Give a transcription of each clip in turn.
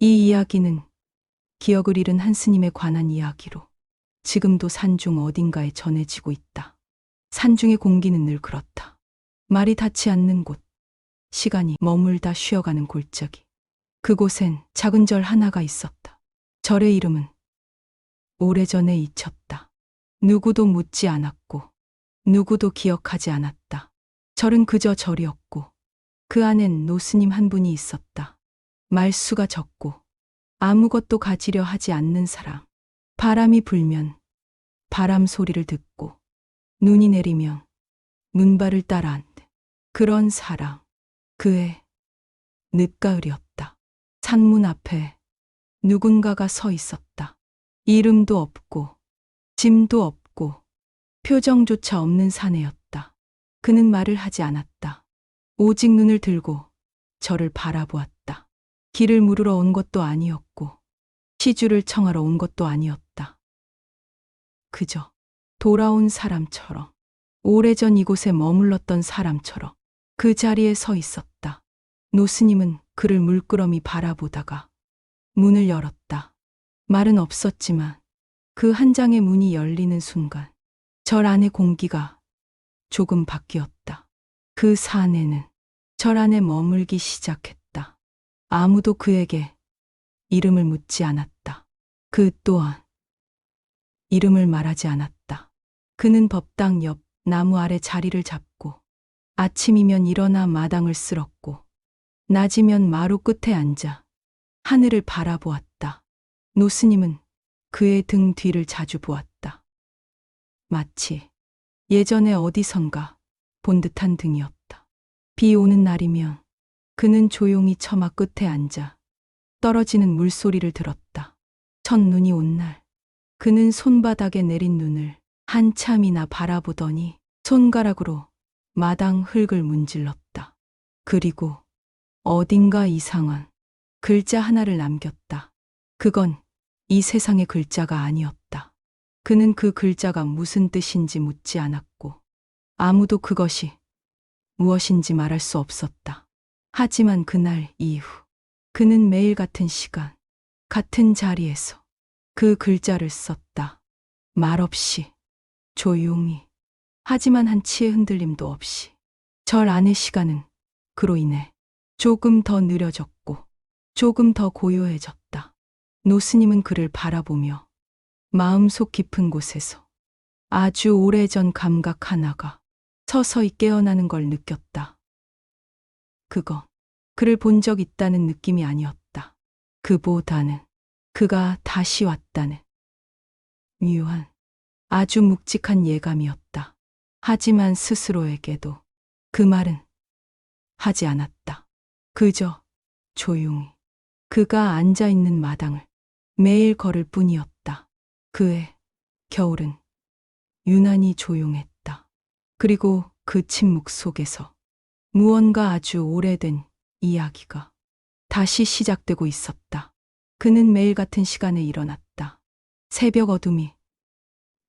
이 이야기는 기억을 잃은 한 스님에 관한 이야기로 지금도 산중 어딘가에 전해지고 있다. 산중의 공기는 늘 그렇다. 말이 닿지 않는 곳, 시간이 머물다 쉬어가는 골짜기. 그곳엔 작은 절 하나가 있었다. 절의 이름은 오래전에 잊혔다. 누구도 묻지 않았고 누구도 기억하지 않았다. 절은 그저 절이었고 그 안엔 노스님 한 분이 있었다. 말수가 적고 아무것도 가지려 하지 않는 사람. 바람이 불면 바람 소리를 듣고 눈이 내리면 눈발을 따라 앉는 그런 사람. 그의 늦가을이었다. 산문 앞에 누군가가 서 있었다. 이름도 없고 짐도 없고 표정조차 없는 사내였다. 그는 말을 하지 않았다. 오직 눈을 들고 저를 바라보았다. 길을 물으러 온 것도 아니었고 시주를 청하러 온 것도 아니었다. 그저 돌아온 사람처럼, 오래전 이곳에 머물렀던 사람처럼 그 자리에 서 있었다. 노스님은 그를 물끄러미 바라보다가 문을 열었다. 말은 없었지만 그 한 장의 문이 열리는 순간 절 안의 공기가 조금 바뀌었다. 그 사내는 절 안에 머물기 시작했다. 아무도 그에게 이름을 묻지 않았다. 그 또한 이름을 말하지 않았다. 그는 법당 옆 나무 아래 자리를 잡고 아침이면 일어나 마당을 쓸었고 낮이면 마루 끝에 앉아 하늘을 바라보았다. 노스님은 그의 등 뒤를 자주 보았다. 마치 예전에 어디선가 본 듯한 등이었다. 비 오는 날이면 그는 조용히 처마 끝에 앉아 떨어지는 물소리를 들었다. 첫눈이 온 날 그는 손바닥에 내린 눈을 한참이나 바라보더니 손가락으로 마당 흙을 문질렀다. 그리고 어딘가 이상한 글자 하나를 남겼다. 그건 이 세상의 글자가 아니었다. 그는 그 글자가 무슨 뜻인지 묻지 않았고 아무도 그것이 무엇인지 말할 수 없었다. 하지만 그날 이후 그는 매일 같은 시간, 같은 자리에서 그 글자를 썼다. 말없이, 조용히, 하지만 한치의 흔들림도 없이. 절 안의 시간은 그로 인해 조금 더 느려졌고 조금 더 고요해졌다. 노스님은 그를 바라보며 마음속 깊은 곳에서 아주 오래전 감각 하나가 서서히 깨어나는 걸 느꼈다. 그건 그를 본 적 있다는 느낌이 아니었다. 그보다는 그가 다시 왔다는 묘한, 아주 묵직한 예감이었다. 하지만 스스로에게도 그 말은 하지 않았다. 그저 조용히 그가 앉아있는 마당을 매일 걸을 뿐이었다. 그의 겨울은 유난히 조용했다. 그리고 그 침묵 속에서 무언가 아주 오래된 이야기가 다시 시작되고 있었다. 그는 매일 같은 시간에 일어났다. 새벽 어둠이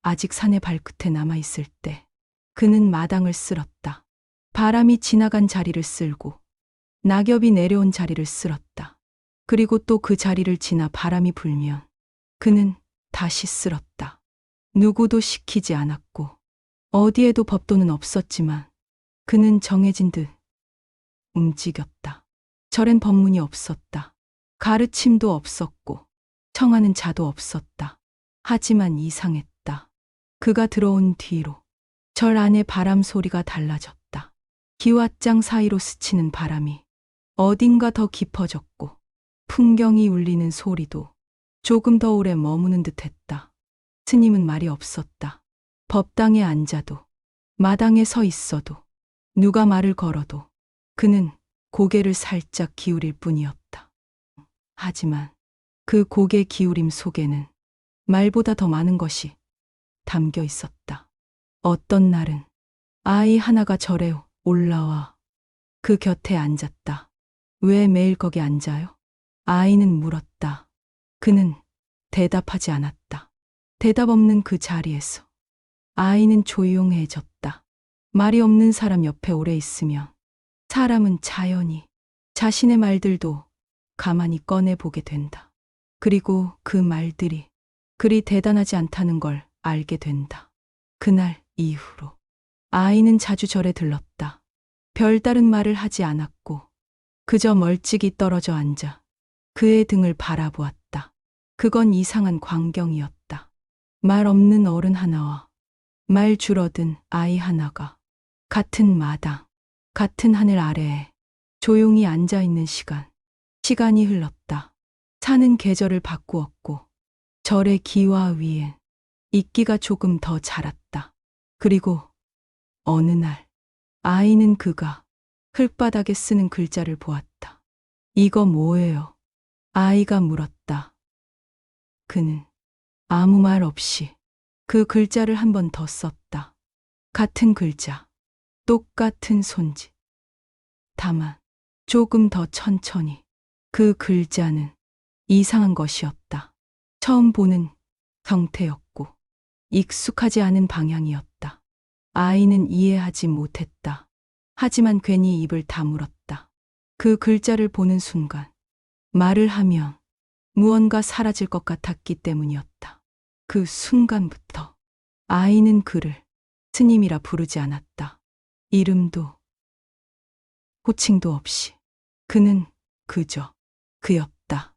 아직 산의 발끝에 남아있을 때 그는 마당을 쓸었다. 바람이 지나간 자리를 쓸고 낙엽이 내려온 자리를 쓸었다. 그리고 또 그 자리를 지나 바람이 불면 그는 다시 쓸었다. 누구도 시키지 않았고 어디에도 법도는 없었지만 그는 정해진 듯 움직였다. 절엔 법문이 없었다. 가르침도 없었고 청하는 자도 없었다. 하지만 이상했다. 그가 들어온 뒤로 절 안의 바람 소리가 달라졌다. 기왓장 사이로 스치는 바람이 어딘가 더 깊어졌고 풍경이 울리는 소리도 조금 더 오래 머무는 듯했다. 스님은 말이 없었다. 법당에 앉아도 마당에 서 있어도 누가 말을 걸어도 그는 고개를 살짝 기울일 뿐이었다. 하지만 그 고개 기울임 속에는 말보다 더 많은 것이 담겨 있었다. 어떤 날은 아이 하나가 절에 올라와 그 곁에 앉았다. 왜 매일 거기 앉아요? 아이는 물었다. 그는 대답하지 않았다. 대답 없는 그 자리에서 아이는 조용해졌다. 말이 없는 사람 옆에 오래 있으면 사람은 자연히 자신의 말들도 가만히 꺼내 보게 된다. 그리고 그 말들이 그리 대단하지 않다는 걸 알게 된다. 그날 이후로 아이는 자주 절에 들렀다. 별다른 말을 하지 않았고 그저 멀찍이 떨어져 앉아 그의 등을 바라보았다. 그건 이상한 광경이었다. 말 없는 어른 하나와 말 줄어든 아이 하나가 같은 마당, 같은 하늘 아래에 조용히 앉아 있는 시간. 시간이 흘렀다. 산은 계절을 바꾸었고 절의 기와 위엔 이끼가 조금 더 자랐다. 그리고 어느 날 아이는 그가 흙바닥에 쓰는 글자를 보았다. 이거 뭐예요? 아이가 물었다. 그는 아무 말 없이 그 글자를 한 번 더 썼다. 같은 글자, 똑같은 손짓. 다만 조금 더 천천히. 그 글자는 이상한 것이었다. 처음 보는 형태였고 익숙하지 않은 방향이었다. 아이는 이해하지 못했다. 하지만 괜히 입을 다물었다. 그 글자를 보는 순간 말을 하면 무언가 사라질 것 같았기 때문이었다. 그 순간부터 아이는 그를 스님이라 부르지 않았다. 이름도 호칭도 없이 그는 그저 그였다.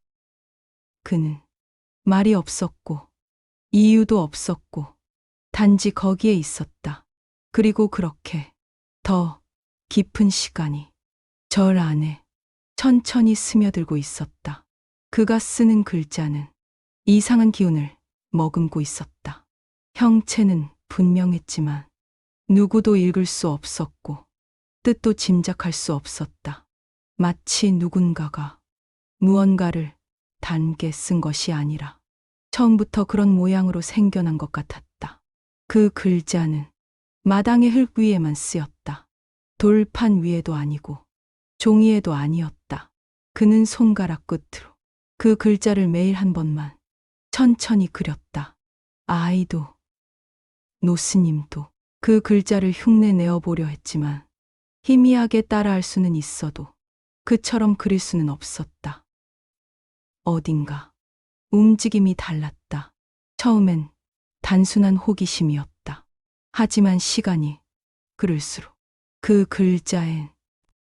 그는 말이 없었고 이유도 없었고 단지 거기에 있었다. 그리고 그렇게 더 깊은 시간이 절 안에 천천히 스며들고 있었다. 그가 쓰는 글자는 이상한 기운을 머금고 있었다. 형체는 분명했지만 누구도 읽을 수 없었고 뜻도 짐작할 수 없었다. 마치 누군가가 무언가를 단게 쓴 것이 아니라 처음부터 그런 모양으로 생겨난 것 같았다. 그 글자는 마당의 흙 위에만 쓰였다. 돌판 위에도 아니고 종이에도 아니었다. 그는 손가락 끝으로 그 글자를 매일 한 번만 천천히 그렸다. 아이도 노스님도 그 글자를 흉내 내어 보려 했지만 희미하게 따라할 수는 있어도 그처럼 그릴 수는 없었다. 어딘가 움직임이 달랐다. 처음엔 단순한 호기심이었다. 하지만 시간이 흐를수록 그 글자엔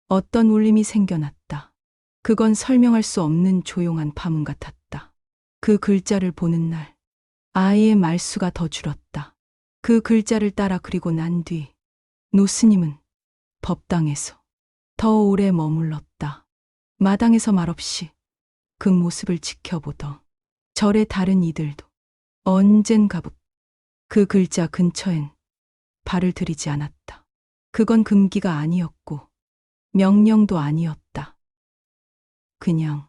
어떤 울림이 생겨났다. 그건 설명할 수 없는 조용한 파문 같았다. 그 글자를 보는 날 아이의 말수가 더 줄었다. 그 글자를 따라 그리고 난 뒤 노스님은 법당에서 더 오래 머물렀다. 마당에서 말없이 그 모습을 지켜보던 절의 다른 이들도 언젠가부터 그 글자 근처엔 발을 들이지 않았다. 그건 금기가 아니었고 명령도 아니었다. 그냥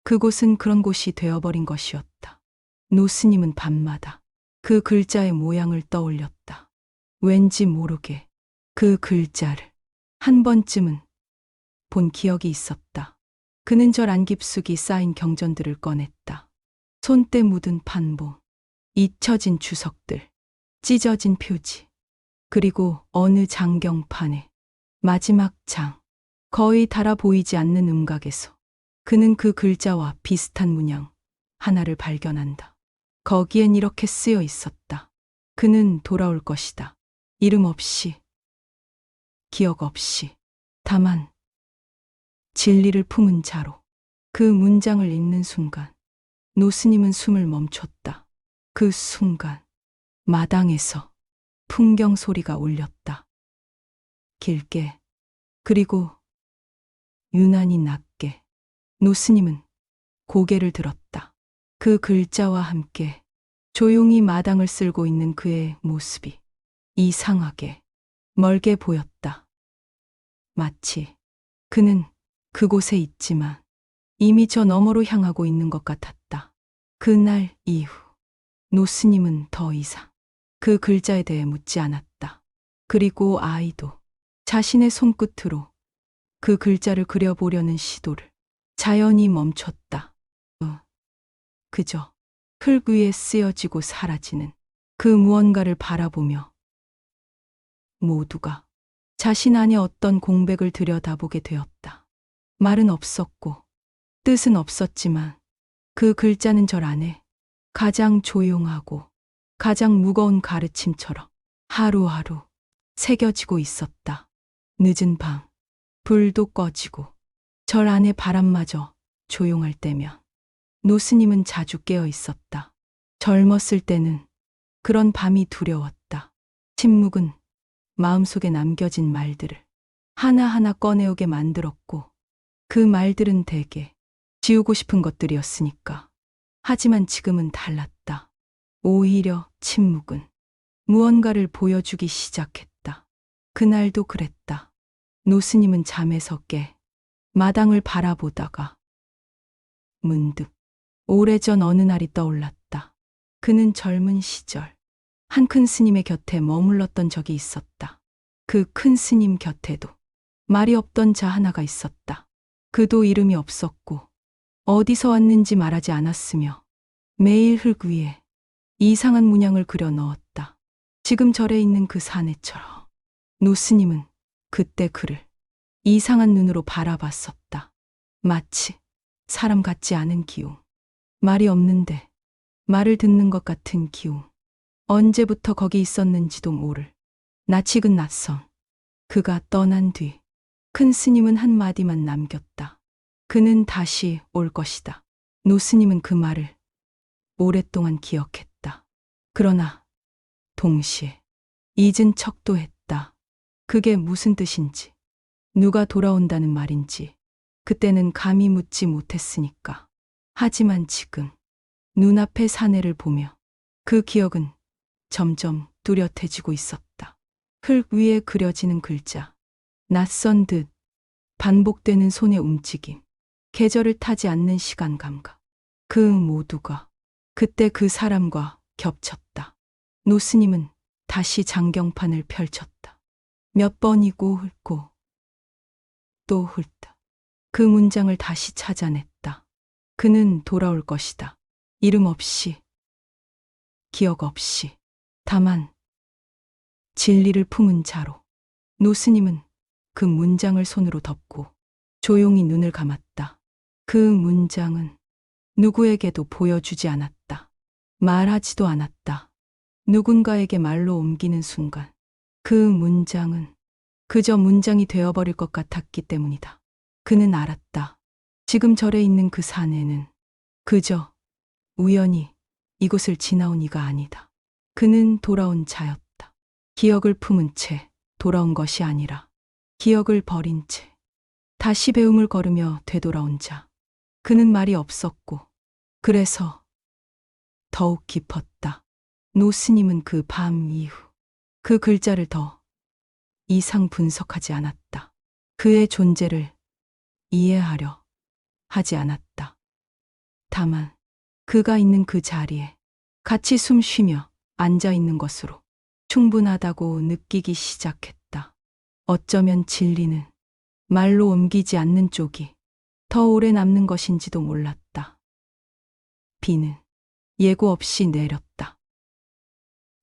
그곳은 그런 곳이 되어버린 것이었다. 노스님은 밤마다 그 글자의 모양을 떠올렸다. 왠지 모르게 그 글자를 한 번쯤은 본 기억이 있었다. 그는 절 안 깊숙이 쌓인 경전들을 꺼냈다. 손때 묻은 판봉, 잊혀진 주석들, 찢어진 표지, 그리고 어느 장경판에 마지막 장, 거의 달아 보이지 않는 음각에서 그는 그 글자와 비슷한 문양 하나를 발견한다. 거기엔 이렇게 쓰여 있었다. 그는 돌아올 것이다. 이름 없이, 기억 없이, 다만 진리를 품은 자로. 그 문장을 읽는 순간 노스님은 숨을 멈췄다. 그 순간 마당에서 풍경 소리가 울렸다. 길게, 그리고 유난히 낮게. 노스님은 고개를 들었다. 그 글자와 함께 조용히 마당을 쓸고 있는 그의 모습이 이상하게 멀게 보였다. 마치 그는 그곳에 있지만 이미 저 너머로 향하고 있는 것 같았다. 그날 이후 노스님은 더 이상 그 글자에 대해 묻지 않았다. 그리고 아이도 자신의 손끝으로 그 글자를 그려보려는 시도를 자연히 멈췄다. 그저 흙 위에 쓰여지고 사라지는 그 무언가를 바라보며 모두가 자신 안에 어떤 공백을 들여다보게 되었다. 말은 없었고 뜻은 없었지만 그 글자는 절 안에 가장 조용하고 가장 무거운 가르침처럼 하루하루 새겨지고 있었다. 늦은 밤, 불도 꺼지고 절 안에 바람마저 조용할 때면 노스님은 자주 깨어 있었다. 젊었을 때는 그런 밤이 두려웠다. 침묵은 마음속에 남겨진 말들을 하나하나 꺼내오게 만들었고 그 말들은 대개 지우고 싶은 것들이었으니까. 하지만 지금은 달랐다. 오히려 침묵은 무언가를 보여주기 시작했다. 그날도 그랬다. 노스님은 잠에서 깨 마당을 바라보다가 문득 오래전 어느 날이 떠올랐다. 그는 젊은 시절 한 큰 스님의 곁에 머물렀던 적이 있었다. 그 큰 스님 곁에도 말이 없던 자 하나가 있었다. 그도 이름이 없었고 어디서 왔는지 말하지 않았으며 매일 흙 위에 이상한 문양을 그려 넣었다. 지금 절에 있는 그 사내처럼. 노스님은 그때 그를 이상한 눈으로 바라봤었다. 마치 사람 같지 않은 기움. 말이 없는데 말을 듣는 것 같은 기움. 언제부터 거기 있었는지도 모를 낯익은 낯선. 그가 떠난 뒤 큰 스님은 한마디만 남겼다. 그는 다시 올 것이다. 노스님은 그 말을 오랫동안 기억했다. 그러나 동시에 잊은 척도 했다. 그게 무슨 뜻인지, 누가 돌아온다는 말인지 그때는 감히 묻지 못했으니까. 하지만 지금 눈앞의 사내를 보며 그 기억은 점점 뚜렷해지고 있었다. 흙 위에 그려지는 글자, 낯선 듯 반복되는 손의 움직임, 계절을 타지 않는 시간 감각. 그 모두가 그때 그 사람과 겹쳤다. 노스님은 다시 장경판을 펼쳤다. 몇 번이고 훑고 또 훑다. 그 문장을 다시 찾아냈다. 그는 돌아올 것이다. 이름 없이, 기억 없이, 다만 진리를 품은 자로. 노스님은 그 문장을 손으로 덮고 조용히 눈을 감았다. 그 문장은 누구에게도 보여주지 않았다. 말하지도 않았다. 누군가에게 말로 옮기는 순간 그 문장은 그저 문장이 되어버릴 것 같았기 때문이다. 그는 알았다. 지금 절에 있는 그 사내는 그저 우연히 이곳을 지나온 이가 아니다. 그는 돌아온 자였다. 기억을 품은 채 돌아온 것이 아니라 기억을 버린 채 다시 배움을 걸으며 되돌아온 자. 그는 말이 없었고 그래서 더욱 깊었다. 노스님은 그 밤 이후 그 글자를 더 이상 분석하지 않았다. 그의 존재를 이해하려 하지 않았다. 다만 그가 있는 그 자리에 같이 숨 쉬며 앉아 있는 것으로 충분하다고 느끼기 시작했다. 어쩌면 진리는 말로 옮기지 않는 쪽이 더 오래 남는 것인지도 몰랐다. 비는 예고 없이 내렸다.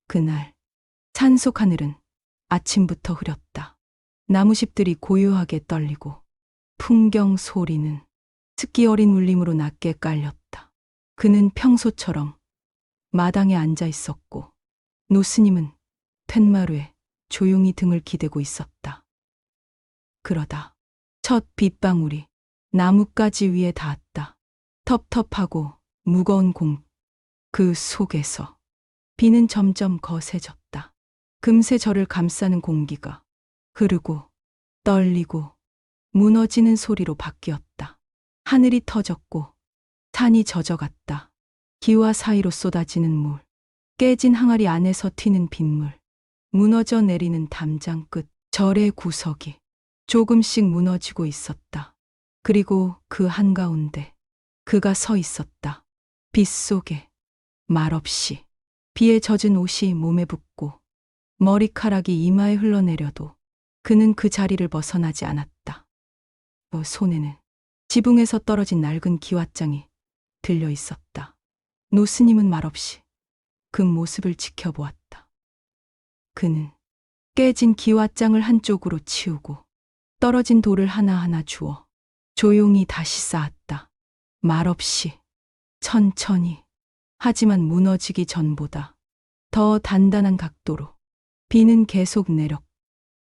그날 산속 하늘은 아침부터 흐렸다. 나무잎들이 고요하게 떨리고 풍경 소리는 습기 어린 울림으로 낮게 깔렸다. 그는 평소처럼 마당에 앉아 있었고 노스님은 툇마루에 조용히 등을 기대고 있었다. 그러다 첫 빗방울이 나뭇가지 위에 닿았다. 텁텁하고 무거운 그 속에서 비는 점점 거세졌다. 금세 저를 감싸는 공기가 흐르고 떨리고 무너지는 소리로 바뀌었다. 하늘이 터졌고 산이 젖어갔다. 기와 사이로 쏟아지는 물, 깨진 항아리 안에서 튀는 빗물, 무너져 내리는 담장 끝 절의 구석이 조금씩 무너지고 있었다. 그리고 그 한가운데 그가 서 있었다. 빛 속에 말없이 비에 젖은 옷이 몸에 붙고 머리카락이 이마에 흘러내려도 그는 그 자리를 벗어나지 않았다. 손에는 지붕에서 떨어진 낡은 기왓장이 들려 있었다. 노스님은 말없이 그 모습을 지켜보았다. 그는 깨진 기왓장을 한쪽으로 치우고 떨어진 돌을 하나하나 주워 조용히 다시 쌓았다. 말없이, 천천히, 하지만 무너지기 전보다 더 단단한 각도로 비는 계속 내렸고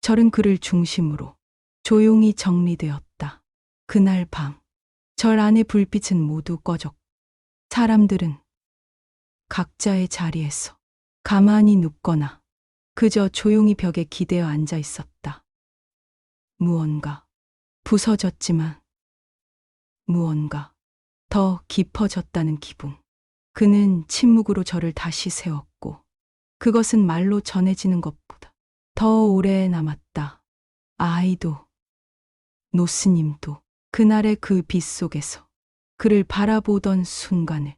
절은 그를 중심으로 조용히 정리되었다. 그날 밤, 절 안의 불빛은 모두 꺼졌고 사람들은 각자의 자리에서 가만히 눕거나 그저 조용히 벽에 기대어 앉아 있었다. 무언가 부서졌지만 무언가 더 깊어졌다는 기분. 그는 침묵으로 저를 다시 세웠고 그것은 말로 전해지는 것보다 더 오래 남았다. 아이도 노스님도 그날의 그 빛 속에서 그를 바라보던 순간을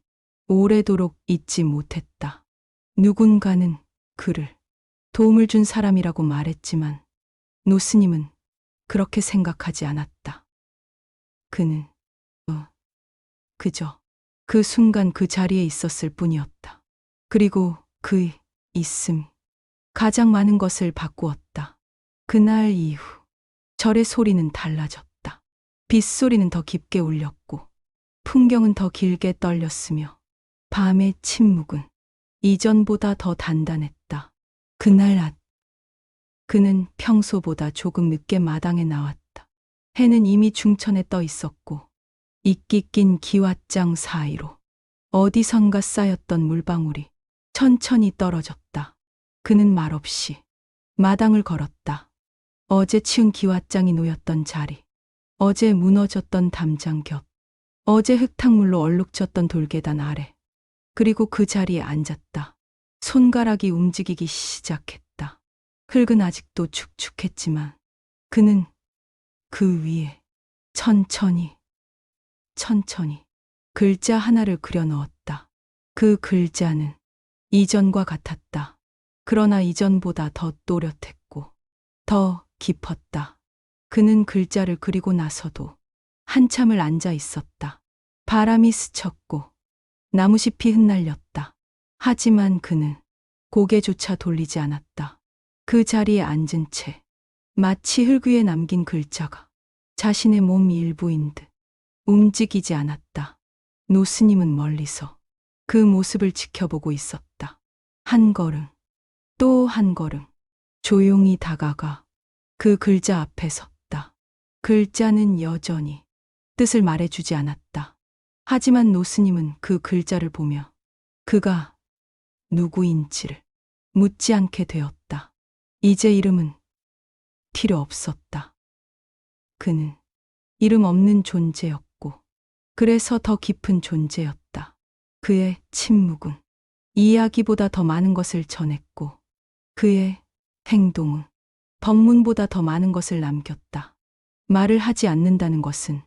오래도록 잊지 못했다. 누군가는 그를 도움을 준 사람이라고 말했지만 노스님은 그렇게 생각하지 않았다. 그는 그저 그 순간 그 자리에 있었을 뿐이었다. 그리고 그 있음이 가장 많은 것을 바꾸었다. 그날 이후 절의 소리는 달라졌다. 빗소리는 더 깊게 울렸고 풍경은 더 길게 떨렸으며 밤의 침묵은 이전보다 더 단단했다. 그날 그는 평소보다 조금 늦게 마당에 나왔다. 해는 이미 중천에 떠 있었고 이끼 낀 기왓장 사이로 어디선가 쌓였던 물방울이 천천히 떨어졌다. 그는 말없이 마당을 걸었다. 어제 치운 기왓장이 놓였던 자리, 어제 무너졌던 담장 곁, 어제 흙탕물로 얼룩졌던 돌계단 아래, 그리고 그 자리에 앉았다. 손가락이 움직이기 시작했다. 흙은 아직도 축축했지만 그는 그 위에 천천히 글자 하나를 그려 넣었다. 그 글자는 이전과 같았다. 그러나 이전보다 더 또렷했고 더 깊었다. 그는 글자를 그리고 나서도 한참을 앉아 있었다. 바람이 스쳤고 나무잎이 흩날렸다. 하지만 그는 고개조차 돌리지 않았다. 그 자리에 앉은 채 마치 흙 위에 남긴 글자가 자신의 몸 일부인 듯 움직이지 않았다. 노스님은 멀리서 그 모습을 지켜보고 있었다. 한 걸음, 또 한 걸음, 조용히 다가가 그 글자 앞에 섰다. 글자는 여전히 뜻을 말해주지 않았다. 하지만 노스님은 그 글자를 보며 그가 누구인지를 묻지 않게 되었다. 이제 이름은 필요 없었다. 그는 이름 없는 존재였고 그래서 더 깊은 존재였다. 그의 침묵은 이야기보다 더 많은 것을 전했고 그의 행동은 법문보다 더 많은 것을 남겼다. 말을 하지 않는다는 것은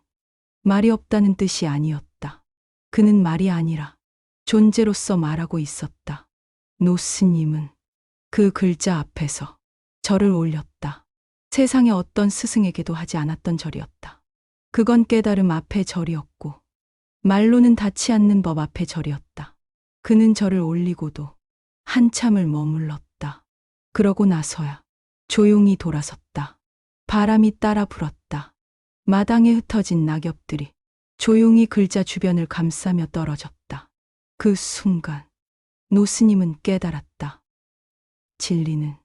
말이 없다는 뜻이 아니었다. 그는 말이 아니라 존재로서 말하고 있었다. 노스님은 그 글자 앞에서 절을 올렸다. 세상의 어떤 스승에게도 하지 않았던 절이었다. 그건 깨달음 앞의 절이었고 말로는 닿지 않는 법 앞의 절이었다. 그는 절을 올리고도 한참을 머물렀다. 그러고 나서야 조용히 돌아섰다. 바람이 따라 불었다. 마당에 흩어진 낙엽들이 조용히 글자 주변을 감싸며 떨어졌다. 그 순간 노스님은 깨달았다. 진리는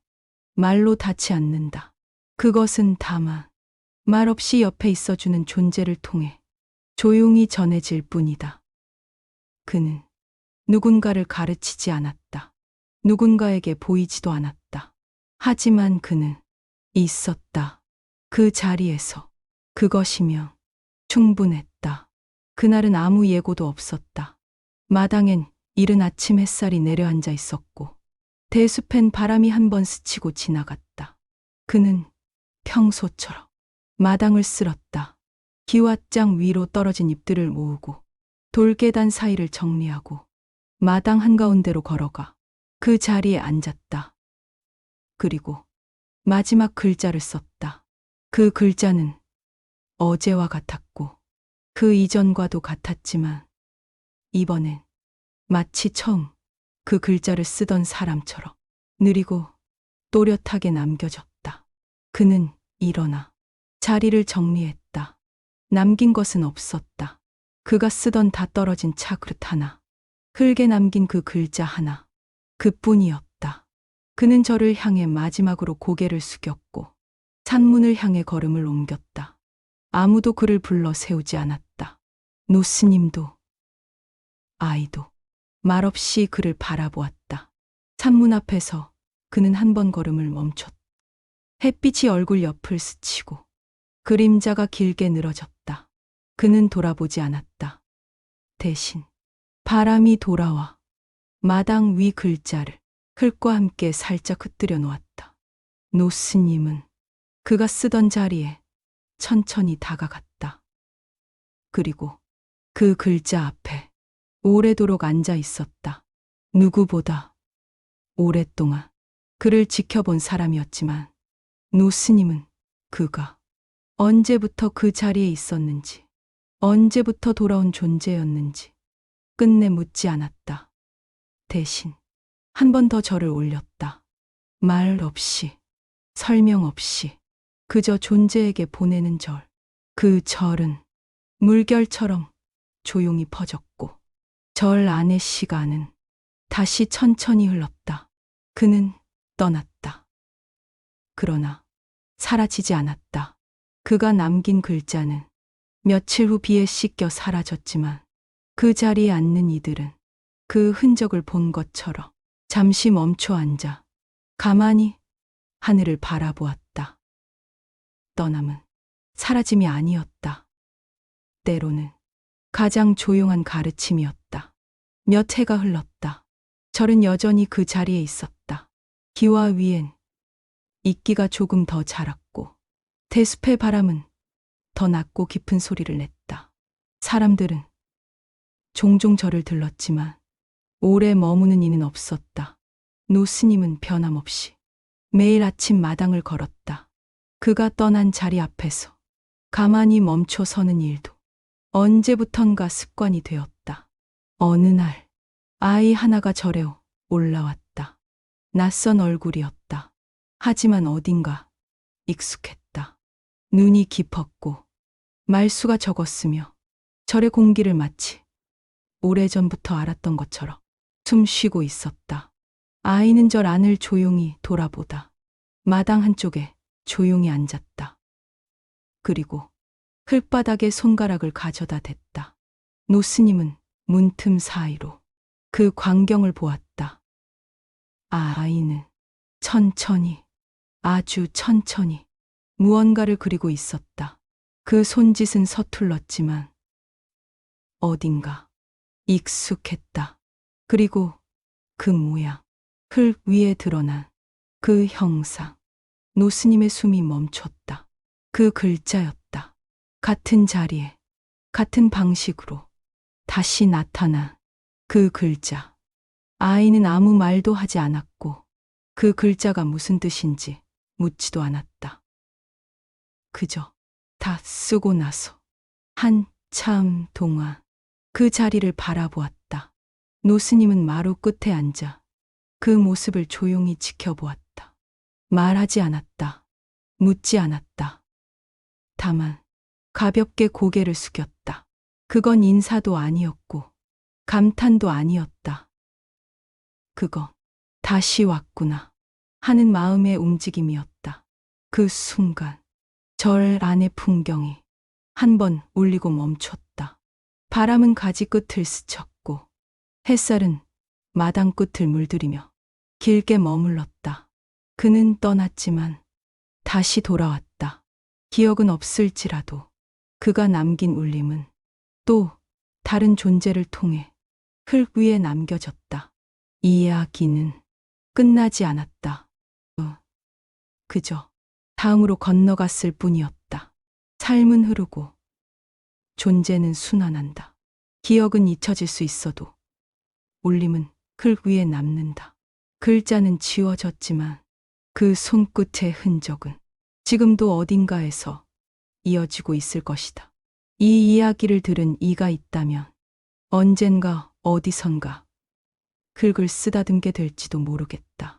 말로 닿지 않는다. 그것은 다만 말없이 옆에 있어주는 존재를 통해 조용히 전해질 뿐이다. 그는 누군가를 가르치지 않았다. 누군가에게 보이지도 않았다. 하지만 그는 있었다. 그 자리에서 그것이면 충분했다. 그날은 아무 예고도 없었다. 마당엔 이른 아침 햇살이 내려앉아 있었고 대숲엔 바람이 한 번 스치고 지나갔다. 그는 평소처럼 마당을 쓸었다. 기왓장 위로 떨어진 잎들을 모으고 돌계단 사이를 정리하고 마당 한가운데로 걸어가 그 자리에 앉았다. 그리고 마지막 글자를 썼다. 그 글자는 어제와 같았고 그 이전과도 같았지만 이번엔 마치 처음 그 글자를 쓰던 사람처럼 느리고 또렷하게 남겨졌다. 그는 일어나 자리를 정리했다. 남긴 것은 없었다. 그가 쓰던 다 떨어진 차 그릇 하나, 흙에 남긴 그 글자 하나, 그뿐이었다. 그는 저를 향해 마지막으로 고개를 숙였고 산문을 향해 걸음을 옮겼다. 아무도 그를 불러 세우지 않았다. 노스님도 아이도 말없이 그를 바라보았다. 산문 앞에서 그는 한 번 걸음을 멈췄다. 햇빛이 얼굴 옆을 스치고 그림자가 길게 늘어졌다. 그는 돌아보지 않았다. 대신 바람이 돌아와 마당 위 글자를 흙과 함께 살짝 흩뜨려 놓았다. 노스님은 그가 쓰던 자리에 천천히 다가갔다. 그리고 그 글자 앞에 오래도록 앉아 있었다. 누구보다 오랫동안 그를 지켜본 사람이었지만 노스님은 그가 언제부터 그 자리에 있었는지, 언제부터 돌아온 존재였는지 끝내 묻지 않았다. 대신 한 번 더 절을 올렸다. 말 없이, 설명 없이 그저 존재에게 보내는 절. 그 절은 물결처럼 조용히 퍼졌고 절 안의 시간은 다시 천천히 흘렀다. 그는 떠났다. 그러나 사라지지 않았다. 그가 남긴 글자는 며칠 후 비에 씻겨 사라졌지만 그 자리에 앉는 이들은 그 흔적을 본 것처럼 잠시 멈춰 앉아 가만히 하늘을 바라보았다. 떠남은 사라짐이 아니었다. 때로는 가장 조용한 가르침이었다. 몇 해가 흘렀다. 절은 여전히 그 자리에 있었다. 기와 위엔 이끼가 조금 더 자랐고 대숲의 바람은 더 낮고 깊은 소리를 냈다. 사람들은 종종 절을 들렀지만 오래 머무는 이는 없었다. 노스님은 변함없이 매일 아침 마당을 걸었다. 그가 떠난 자리 앞에서 가만히 멈춰 서는 일도 언제부턴가 습관이 되었다. 어느 날 아이 하나가 절에 올라왔다. 낯선 얼굴이었다. 하지만 어딘가 익숙했다. 눈이 깊었고 말수가 적었으며 절의 공기를 마치 오래전부터 알았던 것처럼 숨 쉬고 있었다. 아이는 절 안을 조용히 돌아보다 마당 한쪽에 조용히 앉았다. 그리고 흙바닥에 손가락을 가져다 댔다. 노스님은 문틈 사이로 그 광경을 보았다. 아이는 천천히, 아주 천천히 무언가를 그리고 있었다. 그 손짓은 서툴렀지만 어딘가 익숙했다. 그리고 그 모양, 흙 위에 드러난 그 형상, 노스님의 숨이 멈췄다. 그 글자였다. 같은 자리에, 같은 방식으로 다시 나타난 그 글자. 아이는 아무 말도 하지 않았고 그 글자가 무슨 뜻인지 묻지도 않았다. 그저 다 쓰고 나서 한참 동안 그 자리를 바라보았다. 노스님은 마루 끝에 앉아 그 모습을 조용히 지켜보았다. 말하지 않았다. 묻지 않았다. 다만 가볍게 고개를 숙였다. 그건 인사도 아니었고 감탄도 아니었다. 그건 다시 왔구나 하는 마음의 움직임이었다. 그 순간 절 안의 풍경이 한 번 울리고 멈췄다. 바람은 가지 끝을 스쳤고 햇살은 마당 끝을 물들이며 길게 머물렀다. 그는 떠났지만 다시 돌아왔다. 기억은 없을지라도 그가 남긴 울림은 또 다른 존재를 통해 흙 위에 남겨졌다. 이야기는 끝나지 않았다. 그저 다음으로 건너갔을 뿐이었다. 삶은 흐르고 존재는 순환한다. 기억은 잊혀질 수 있어도 울림은 흙 위에 남는다. 글자는 지워졌지만 그 손끝의 흔적은 지금도 어딘가에서 이어지고 있을 것이다. 이 이야기를 들은 이가 있다면 언젠가 어디선가 흙을 쓰다듬게 될지도 모르겠다.